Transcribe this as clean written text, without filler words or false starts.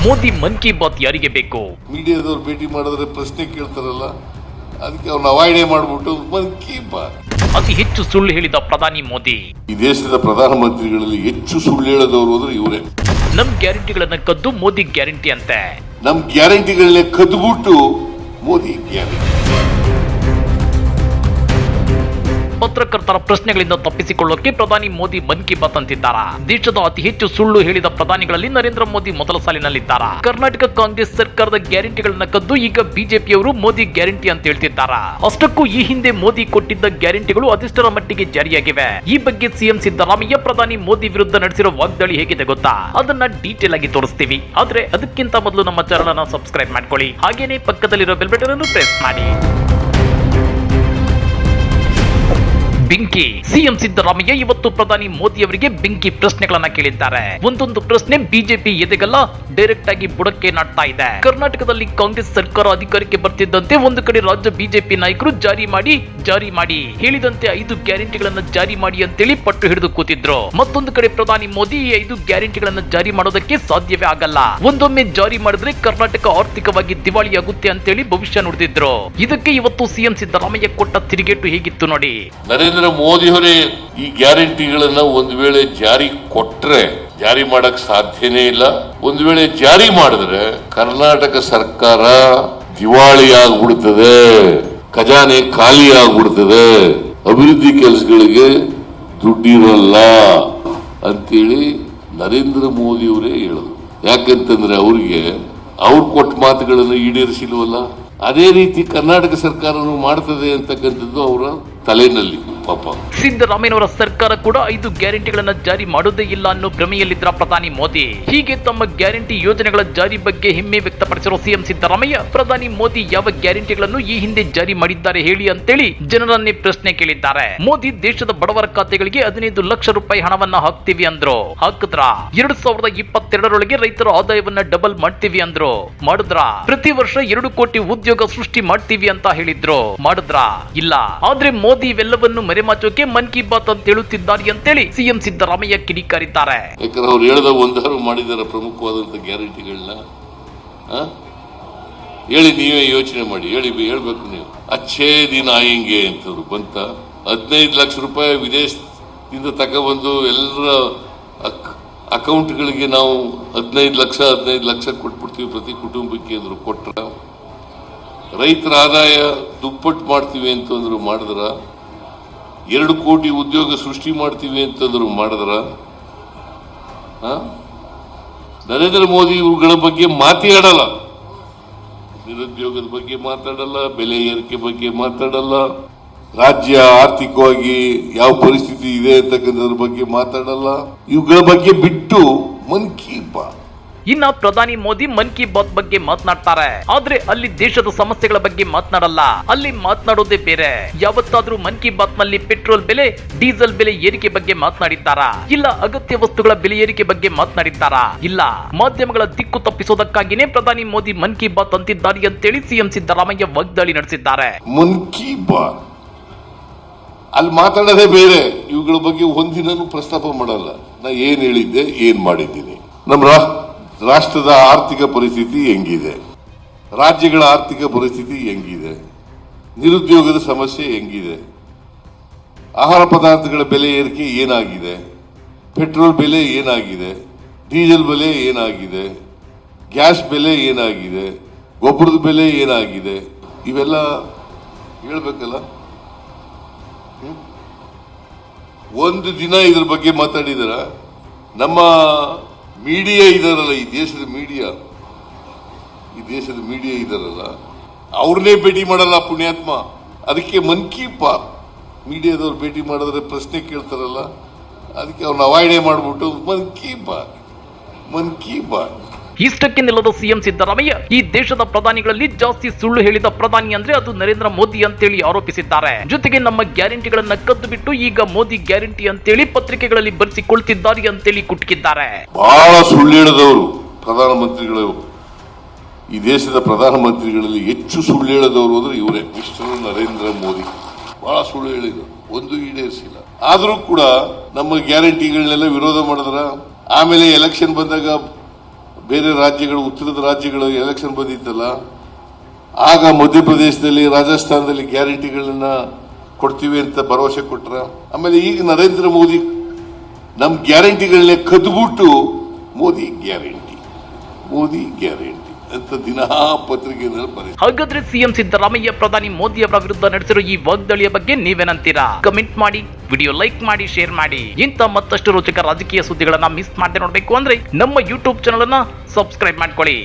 ಮೋದಿ ಮನ್ ಕಿ ಬಾತ್ ಯಾರಿಗೆ ಬೇಕು? ಮೀಡಿಯಾದವ್ರು ಭೇಟಿ ಮಾಡಿದ್ರೆ ಪ್ರಶ್ನೆ ಕೇಳ್ತಾರಲ್ಲ, ಅದಕ್ಕೆ ಅವ್ರನ್ನ ಅವಾಯ್ಡೇ ಮಾಡ್ಬಿಟ್ಟು ಮನ್ ಕಿ ಬಾತ್. ಅತಿ ಹೆಚ್ಚು ಸುಳ್ಳು ಹೇಳಿದ ಪ್ರಧಾನಿ ಮೋದಿ. ಈ ದೇಶದ ಪ್ರಧಾನಮಂತ್ರಿಗಳಲ್ಲಿ ಹೆಚ್ಚು ಸುಳ್ಳು ಹೇಳದವರು ಅಂದ್ರೆ ಇವರೇ. ನಮ್ ಗ್ಯಾರಂಟಿಗಳನ್ನ ಕದ್ದು ಮೋದಿ ಗ್ಯಾರಂಟಿ ಅಂತೆ. ನಮ್ ಗ್ಯಾರಂಟಿಗಳನ್ನೇ ಕದ್ಬಿಟ್ಟು ಮೋದಿ ಗ್ಯಾರಂಟಿ. ಪತ್ರಕರ್ತರ ಪ್ರಶ್ನೆಗಳಿಂದ ತಪ್ಪಿಸಿಕೊಳ್ಳೋಕೆ ಪ್ರಧಾನಿ ಮೋದಿ ಮನ್ ಕಿ ಬಾತ್ ಅಂತಿದ್ದಾರಾ? ದೇಶದ ಅತಿ ಹೆಚ್ಚು ಸುಳ್ಳು ಹೇಳಿದ ಪ್ರಧಾನಿಗಳಲ್ಲಿ ನರೇಂದ್ರ ಮೋದಿ ಮೊದಲ ಸಾಲಿನಲ್ಲಿದ್ದಾರಾ? ಕರ್ನಾಟಕ ಕಾಂಗ್ರೆಸ್ ಸರ್ಕಾರದ ಗ್ಯಾರಂಟಿಗಳನ್ನ ಕದ್ದು ಈಗ ಬಿಜೆಪಿಯವರು ಮೋದಿ ಗ್ಯಾರಂಟಿ ಅಂತ ಹೇಳ್ತಿದ್ದಾರಾ? ಅಷ್ಟಕ್ಕೂ ಈ ಹಿಂದೆ ಮೋದಿ ಕೊಟ್ಟಿದ್ದ ಗ್ಯಾರಂಟಿಗಳು ಅದೆಷ್ಟರ ಮಟ್ಟಿಗೆ ಜಾರಿಯಾಗಿವೆ? ಈ ಬಗ್ಗೆ ಸಿಎಂ ಸಿದ್ದರಾಮಯ್ಯ ಪ್ರಧಾನಿ ಮೋದಿ ವಿರುದ್ಧ ನಡೆಸಿರೋ ವಾಗ್ದಾಳಿ ಹೇಗಿದೆ ಗೊತ್ತಾ? ಅದನ್ನ ಡೀಟೇಲ್ ಆಗಿ ತೋರಿಸ್ತೀವಿ. ಆದ್ರೆ ಅದಕ್ಕಿಂತ ಮೊದಲು ನಮ್ಮ ಚಾನೆಲ್ ಅನ್ನು ಸಬ್ಸ್ಕ್ರೈಬ್ ಮಾಡ್ಕೊಳ್ಳಿ. ಹಾಗೇನೆ ಪಕ್ಕದಲ್ಲಿರೋ ಬೆಲ್ ಬಟನ್ ಅನ್ನು ಪ್ರೆಸ್ ಮಾಡಿ. ಬೆಂಕಿ. ಸಿಎಂ ಸಿದ್ದರಾಮಯ್ಯ ಇವತ್ತು ಪ್ರಧಾನಿ ಮೋದಿ ಅವರಿಗೆ ಬೆಂಕಿ ಪ್ರಶ್ನೆಗಳನ್ನ ಕೇಳಿದ್ದಾರೆ. ಒಂದೊಂದು ಪ್ರಶ್ನೆ ಬಿಜೆಪಿ ಎದೆಗಲ್ಲ ಡೈರೆಕ್ಟ್ ಆಗಿ ಬುಡಕ್ಕೆ ನಾಟ್ತಾ ಇದೆ. ಕರ್ನಾಟಕದಲ್ಲಿ ಕಾಂಗ್ರೆಸ್ ಸರ್ಕಾರ ಅಧಿಕಾರಕ್ಕೆ ಬರ್ತಿದ್ದಂತೆ ಒಂದು ಕಡೆ ರಾಜ್ಯ ಬಿಜೆಪಿ ನಾಯಕರು ಜಾರಿ ಮಾಡಿ ಹೇಳಿದಂತೆ 5 ಗ್ಯಾರಂಟಿಗಳನ್ನ ಜಾರಿ ಮಾಡಿ ಅಂತೇಳಿ ಪಟ್ಟು ಹಿಡಿದು ಕೂತಿದ್ರು. ಮತ್ತೊಂದು ಕಡೆ ಪ್ರಧಾನಿ ಮೋದಿ ಈ 5 ಗ್ಯಾರಂಟಿಗಳನ್ನ ಜಾರಿ ಮಾಡೋದಕ್ಕೆ ಸಾಧ್ಯವೇ ಆಗಲ್ಲ, ಒಂದೊಮ್ಮೆ ಜಾರಿ ಮಾಡಿದ್ರೆ ಕರ್ನಾಟಕ ಆರ್ಥಿಕವಾಗಿ ದಿವಾಳಿಯಾಗುತ್ತೆ ಅಂತೇಳಿ ಭವಿಷ್ಯ ನುಡಿದಿದ್ರು. ಇದಕ್ಕೆ ಇವತ್ತು ಸಿಎಂ ಸಿದ್ದರಾಮಯ್ಯ ಕೊಟ್ಟ ತಿರುಗೇಟು ಹೇಗಿತ್ತು ನೋಡಿ. ನರೇಂದ್ರ ಮೋದಿ ಅವರೇ ಈ ಗ್ಯಾರಂಟಿಗಳನ್ನ ಒಂದು ವೇಳೆ ಜಾರಿ ಕೊಟ್ರೆ ಜಾರಿ ಮಾಡಕ್ ಸಾಧ್ಯನೇ ಇಲ್ಲ. ಒಂದು ವೇಳೆ ಜಾರಿ ಮಾಡಿದ್ರೆ ಕರ್ನಾಟಕ ಸರ್ಕಾರ ದಿವಾಳಿ ಆಗ್ಬಿಡ್ತದೆ, ಖಜಾನೆ ಖಾಲಿ ಆಗ್ಬಿಡ್ತದೆ, ಅಭಿವೃದ್ಧಿ ಕೆಲಸಗಳಿಗೆ ದುಡ್ಡಿರಲ್ಲ ಅಂತೇಳಿ ನರೇಂದ್ರ ಮೋದಿ ಅವರೇ ಹೇಳಿದ್ರು. ಯಾಕಂತಂದ್ರೆ ಅವ್ರಿಗೆ ಅವ್ರು ಕೊಟ್ಟ ಮಾತುಗಳನ್ನು ಈಡೇರಿಸಿಲ್ವಲ್ಲ. ಅದೇ ರೀತಿ ಕರ್ನಾಟಕ ಸರ್ಕಾರನು ಮಾಡ್ತದೆ ಅಂತಕ್ಕಂಥದ್ದು ಅವರ ತಲೆನಲ್ಲಿ. ಪಾಪ ಸಿದ್ದರಾಮಯ್ಯನವರ ಸರ್ಕಾರ ಕೂಡ 5 ಗ್ಯಾರಂಟಿಗಳನ್ನ ಜಾರಿ ಮಾಡೋದೇ ಇಲ್ಲ ಅನ್ನೋ ಭ್ರಮೆಯಲ್ಲಿದ್ರ ಪ್ರಧಾನಿ ಮೋದಿ. ಹೀಗೆ ತಮ್ಮ ಗ್ಯಾರಂಟಿ ಯೋಜನೆಗಳ ಜಾರಿ ಬಗ್ಗೆ ಹೆಮ್ಮೆ ವ್ಯಕ್ತಪಡಿಸಿರೋ ಸಿಎಂ ಸಿದ್ದರಾಮಯ್ಯ ಪ್ರಧಾನಿ ಮೋದಿ ಯಾವ ಗ್ಯಾರಂಟಿಗಳನ್ನು ಈ ಹಿಂದೆ ಜಾರಿ ಮಾಡಿದ್ದಾರೆ ಹೇಳಿ ಅಂತೇಳಿ ಜನರನ್ನೇ ಪ್ರಶ್ನೆ ಕೇಳಿದ್ದಾರೆ. ಮೋದಿ ದೇಶದ ಬಡವರ ಖಾತೆಗಳಿಗೆ 15 ಲಕ್ಷ ರೂಪಾಯಿ ಹಣವನ್ನ ಹಾಕ್ತೀವಿ ಅಂದ್ರು. ಹಾಕಿದ್ರ? 2022 ರೈತರ ಆದಾಯವನ್ನ ಡಬಲ್ ಮಾಡ್ತೀವಿ ಅಂದ್ರು. ಮಾಡಿದ್ರ? ಪ್ರತಿ ವರ್ಷ 2 ಕೋಟಿ ಉದ್ಯೋಗ ಸೃಷ್ಟಿ ಮಾಡ್ತೀವಿ ಅಂತ ಹೇಳಿದ್ರು. ಮಾಡಿದ್ರ? ಇಲ್ಲ. ಆದ್ರೆ ಮೋದಿ ಇವೆಲ್ಲವನ್ನು ಮರೆಮಾಚೋಕೆ ಮನ್ ಕಿ ಬಾತ್ ಅಂತ ಹೇಳುತ್ತಿದ್ದಾರೆ ಅಂತೇಳಿ ಸಿಎಂ ಸಿದ್ದರಾಮಯ್ಯ ಕಿಡಿಕಾರಿದ್ದಾರೆ. ಯಾಕಂದ್ರೆ ಅವ್ರು ಹೇಳ್ದ ಒಂದಾರು ಮಾಡಿದಾರ ಪ್ರಮುಖವಾದಂತ ಗ್ಯಾರಂಟಿಗಳನ್ನ ಹೇಳಿ, ನೀವೇ ಯೋಚನೆ ಮಾಡಿ, ಹೇಳ್ಬೇಕು ನೀವು. ಅಚ್ಚೇ ದಿನ ಆಯಂಗೆ ಅಂತವ್ರು ಬಂತ 15 ಲಕ್ಷ ರೂಪಾಯಿ ವಿದೇಶದಿಂದ ತಗೊಬಂದು ಎಲ್ಲರ ಅಕೌಂಟ್ಗಳಿಗೆ ನಾವು 15 ಲಕ್ಷ ಕೊಟ್ಬಿಡ್ತೀವಿ ಪ್ರತಿ ಕುಟುಂಬಕ್ಕೆ ಅಂದ್ರು. ಕೊಟ್ರ? ರೈತರ ಆದಾಯ ದುಪ್ಪಟ್ಟು ಮಾಡ್ತೀವಿ ಅಂತಂದ್ರು. ಮಾಡಿದ್ರ? 2 ಕೋಟಿ ಉದ್ಯೋಗ ಸೃಷ್ಟಿ ಮಾಡ್ತೀವಿ ಅಂತಂದ್ರು. ಮಾಡಿದ್ರ? ನರೇಂದ್ರ ಮೋದಿ ಇವುಗಳ ಬಗ್ಗೆ ಮಾತಾಡಲ್ಲ. ನಿರುದ್ಯೋಗದ ಬಗ್ಗೆ ಮಾತಾಡಲ್ಲ, ಬೆಲೆ ಏರಿಕೆ ಬಗ್ಗೆ ಮಾತಾಡಲ್ಲ, ರಾಜ್ಯ ಆರ್ಥಿಕವಾಗಿ ಯಾವ ಪರಿಸ್ಥಿತಿ ಇದೆ ಅಂತಕ್ಕಂಥದ್ರ ಬಗ್ಗೆ ಮಾತಾಡಲ್ಲ. ಇವುಗಳ ಬಗ್ಗೆ ಬಿಟ್ಟು ಮನ್ ಕಿ ಬಾತ್. ಇನ್ನ ಪ್ರಧಾನಿ ಮೋದಿ ಮನ್ ಕಿ ಬಾತ್ ಬಗ್ಗೆ ಮಾತನಾಡ್ತಾರೆ, ಆದ್ರೆ ಅಲ್ಲಿ ದೇಶದ ಸಮಸ್ಯೆಗಳ ಬಗ್ಗೆ ಮಾತನಾಡಲ್ಲ. ಅಲ್ಲಿ ಮಾತನಾಡೋದೇ ಬೇರೆ. ಯಾವತ್ತಾದ್ರೂ ಮನ್ ಕಿ ಬಾತ್ ನಲ್ಲಿ ಪೆಟ್ರೋಲ್ ಬೆಲೆ, ಡೀಸೆಲ್ ಬೆಲೆ ಏರಿಕೆ ಬಗ್ಗೆ ಮಾತನಾಡಿದ್ದಾರಾ? ಇಲ್ಲ. ಅಗತ್ಯ ವಸ್ತುಗಳ ಬೆಲೆ ಏರಿಕೆ ಬಗ್ಗೆ ಮಾತನಾಡಿದ್ದಾರಾ? ಇಲ್ಲ. ಮಾಧ್ಯಮಗಳ ದಿಕ್ಕು ತಪ್ಪಿಸೋದಕ್ಕಾಗಿನೇ ಪ್ರಧಾನಿ ಮೋದಿ ಮನ್ ಕಿ ಬಾತ್ ಅಂತಿದ್ದಾರೆ ಅಂತೇಳಿ ಸಿಎಂ ಸಿದ್ದರಾಮಯ್ಯ ವಾಗ್ದಾಳಿ ನಡೆಸಿದ್ದಾರೆ. ಮನ್ ಕಿ ಬಾತ್ ಅಲ್ಲಿ ಮಾತಾಡೋದೇ ಬೇರೆ. ಇವುಗಳ ಬಗ್ಗೆ ಒಂದಿನೂ ಪ್ರಸ್ತಾಪ ಮಾಡಲ್ಲ. ನಾ ಏನ್ ಹೇಳಿದ್ದೆ, ಏನ್ ಮಾಡಿದ್ದೀನಿ, ನಮ್ಮ ರಾಷ್ಟ್ರದ ಆರ್ಥಿಕ ಪರಿಸ್ಥಿತಿ ಹೆಂಗಿದೆ, ರಾಜ್ಯಗಳ ಆರ್ಥಿಕ ಪರಿಸ್ಥಿತಿ ಹೆಂಗಿದೆ, ನಿರುದ್ಯೋಗದ ಸಮಸ್ಯೆ ಹೆಂಗಿದೆ, ಆಹಾರ ಪದಾರ್ಥಗಳ ಬೆಲೆ ಏರಿಕೆ ಏನಾಗಿದೆ, ಪೆಟ್ರೋಲ್ ಬೆಲೆ ಏನಾಗಿದೆ, ಡೀಸೆಲ್ ಬೆಲೆ ಏನಾಗಿದೆ, ಗ್ಯಾಸ್ ಬೆಲೆ ಏನಾಗಿದೆ, ಗೊಬ್ಬರದ ಬೆಲೆ ಏನಾಗಿದೆ, ಇವೆಲ್ಲ ಹೇಳ್ಬೇಕಲ್ಲ. ಒಂದು ದಿನ ಇದ್ರ ಬಗ್ಗೆ ಮಾತಾಡಿದಾರ? ನಮ್ಮ ಮೀಡಿಯಾ ಇದಾರಲ್ಲ, ಈ ದೇಶದ ಮೀಡಿಯಾ ಇದಾರಲ್ಲ, ಅವ್ರನ್ನೇ ಭೇಟಿ ಮಾಡಲ್ಲ ಪುಣ್ಯಾತ್ಮ. ಅದಕ್ಕೆ ಮನ್ ಕಿ ಬಾತ್ ಮೀಡಿಯಾದವ್ರು ಭೇಟಿ ಮಾಡಿದ್ರೆ ಪ್ರಶ್ನೆ ಕೇಳ್ತಾರಲ್ಲ, ಅದಕ್ಕೆ ಅವ್ರನ್ನ ಅವಾಯ್ಡೇ ಮಾಡ್ಬಿಟ್ಟು ಮನ್ ಕಿ ಬಾತ್. ಇಷ್ಟಕ್ಕೆ ನಿಲ್ಲದ ಸಿಎಂ ಸಿದ್ದರಾಮಯ್ಯ ಈ ದೇಶದ ಪ್ರಧಾನಿಗಳಲ್ಲಿ ಜಾಸ್ತಿ ಸುಳ್ಳು ಹೇಳಿದ ಪ್ರಧಾನಿ ಅಂದ್ರೆ ಅದು ನರೇಂದ್ರ ಮೋದಿ ಅಂತೇಳಿ ಆರೋಪಿಸಿದ್ದಾರೆ. ಜೊತೆಗೆ ನಮ್ಮ ಗ್ಯಾರಂಟಿಗಳನ್ನ ಕದ್ದು ಬಿಟ್ಟು ಈಗ ಮೋದಿ ಗ್ಯಾರಂಟಿ ಅಂತೇಳಿ ಪತ್ರಿಕೆಗಳಲ್ಲಿ ಬರೆಸಿಕೊಳ್ತಿದ್ದಾರೆ ಅಂತೇಳಿ ಕುಟುಕಿದ್ದಾರೆ. ಬಹಳ ಸುಳ್ಳು ಹೇಳಿದವರು ಪ್ರಧಾನಮಂತ್ರಿಗಳು. ಈ ದೇಶದ ಪ್ರಧಾನಮಂತ್ರಿಗಳಲ್ಲಿ ಹೆಚ್ಚು ಸುಳ್ಳು ಹೇಳದವರು ಅಂದ್ರೆ ಇವರೇ, ಮಿಸ್ಟರ್ ನರೇಂದ್ರ ಮೋದಿ. ಬಹಳ ಸುಳ್ಳು ಹೇಳಿದ್ರು, ಒಂದು ಈಡೇರಿಸಿಲ್ಲ. ಆದ್ರೂ ಕೂಡ ನಮ್ಮ ಗ್ಯಾರಂಟಿಗಳನ್ನೆಲ್ಲ ವಿರೋಧ ಮಾಡಿದ್ರ. ಆಮೇಲೆ ಎಲೆಕ್ಷನ್ ಬಂದಾಗ ಬೇರೆ ರಾಜ್ಯಗಳು, ಉತ್ತರದ ರಾಜ್ಯಗಳು ಎಲೆಕ್ಷನ್ ಬಂದಿತ್ತಲ್ಲ, ಆಗ ಮಧ್ಯಪ್ರದೇಶದಲ್ಲಿ, ರಾಜಸ್ಥಾನದಲ್ಲಿ ಗ್ಯಾರಂಟಿಗಳನ್ನ ಕೊಡ್ತೀವಿ ಅಂತ ಭರವಸೆ ಕೊಟ್ರ. ಆಮೇಲೆ ಈಗ ನರೇಂದ್ರ ಮೋದಿ ನಮ್ಮ ಗ್ಯಾರಂಟಿಗಳನ್ನೇ ಕದ್ಬಿಟ್ಟು ಮೋದಿ ಗ್ಯಾರಂಟಿ ಅಂತ ದಿನಾ ಪತ್ರಿಕೆಯಲ್ಲಿ ಬರೀ. ಹಾಗಾದ್ರೆ ಸಿಎಂ ಸಿದ್ದರಾಮಯ್ಯ ಪ್ರಧಾನಿ ಮೋದಿ ಅವರ ವಿರುದ್ಧ ನಡೆಸಿರೋ ಈ ವಾಗ್ದಾಳಿಯ ಬಗ್ಗೆ ನೀವೇನಂತೀರಾ? ಕಮೆಂಟ್ ಮಾಡಿ, ವಿಡಿಯೋ ಲೈಕ್ ಮಾಡಿ, ಶೇರ್ ಮಾಡಿ. ಇಂಥ ಮತ್ತಷ್ಟು ರೋಚಕ ರಾಜಕೀಯ ಸುದ್ದಿಗಳನ್ನ ಮಿಸ್ ಮಾಡದೆ ನೋಡ್ಬೇಕು ಅಂದ್ರೆ ನಮ್ಮ ಯೂಟ್ಯೂಬ್ ಚಾನಲ್ ಅನ್ನ ಸಬ್ಸ್ಕ್ರೈಬ್ ಮಾಡ್ಕೊಳ್ಳಿ.